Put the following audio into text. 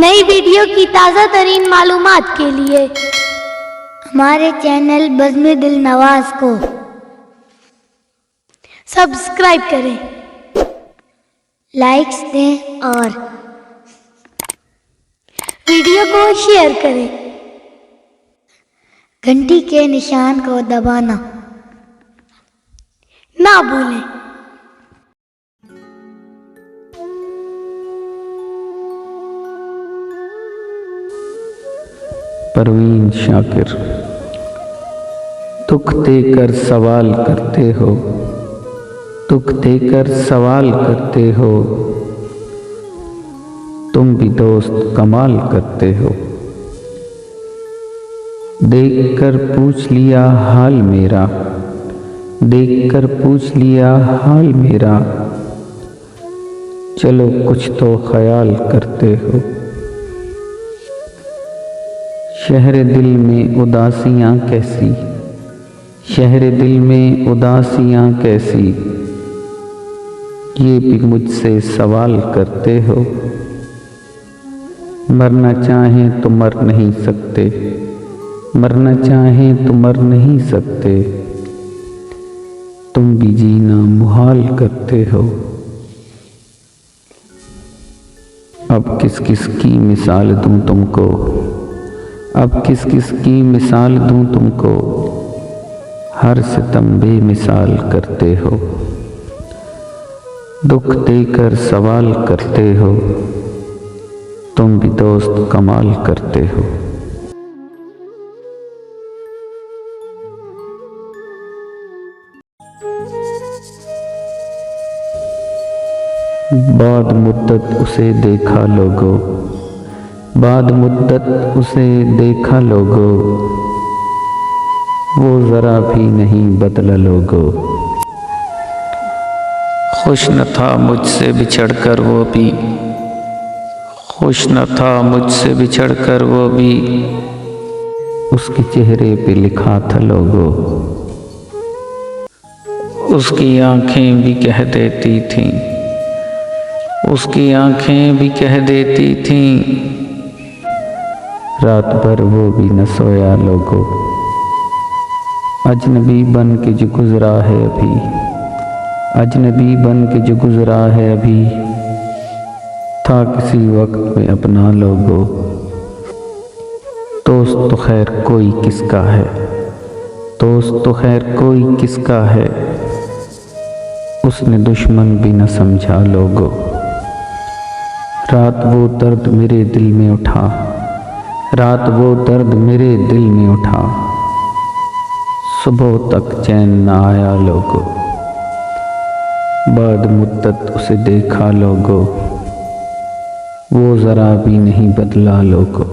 नई वीडियो की ताज़ा तरीन मालूमात के लिए हमारे चैनल बज़्म दिल नवाज को सब्सक्राइब करें, लाइक्स दें और वीडियो को शेयर करें। घंटी के निशान को दबाना ना भूलें। परवीन शाकिर। दुख देकर सवाल करते हो, दुख देकर सवाल करते हो, तुम भी दोस्त कमाल करते हो। देखकर पूछ लिया हाल मेरा, देखकर पूछ लिया हाल मेरा, चलो कुछ तो ख्याल करते हो। शहर दिल में उदासियाँ कैसी, शहर दिल में उदासियाँ कैसी, ये भी मुझसे सवाल करते हो। मरना चाहें तो मर नहीं सकते, मरना चाहें तो मर नहीं सकते, तुम भी जीना मुहाल करते हो। अब किस किस की मिसाल दूं तुमको, अब किस किस की मिसाल दूं तुमको, हर सितम बेमिसाल करते हो। दुख देकर सवाल करते हो, तुम भी दोस्त कमाल करते हो। बाद मुद्दत उसे देखा लोगों, बाद मुद्दत उसे देखा लोगों, वो ज़रा भी नहीं बदला लोगों। खुश न था मुझसे बिछड़कर वो भी, खुश न था मुझसे बिछड़कर वो भी, उसके चेहरे पे लिखा था लोगों। उसकी आंखें भी कह देती थीं, उसकी आंखें भी कह देती थीं, रात भर वो भी न सोया लोगों। अजनबी बन के जो गुजरा है अभी, अजनबी बन के जो गुजरा है अभी, था किसी वक्त में अपना लोगों। दोस्त तो खैर कोई किसका है, दोस्त तो खैर कोई किसका है, उसने दुश्मन भी न समझा लोगों। रात वो दर्द मेरे दिल में उठा, रात वो दर्द मेरे दिल में उठा, सुबह तक चैन न आया लोगों। बाद मुद्दत उसे देखा लोगों, वो ज़रा भी नहीं बदला लोगों।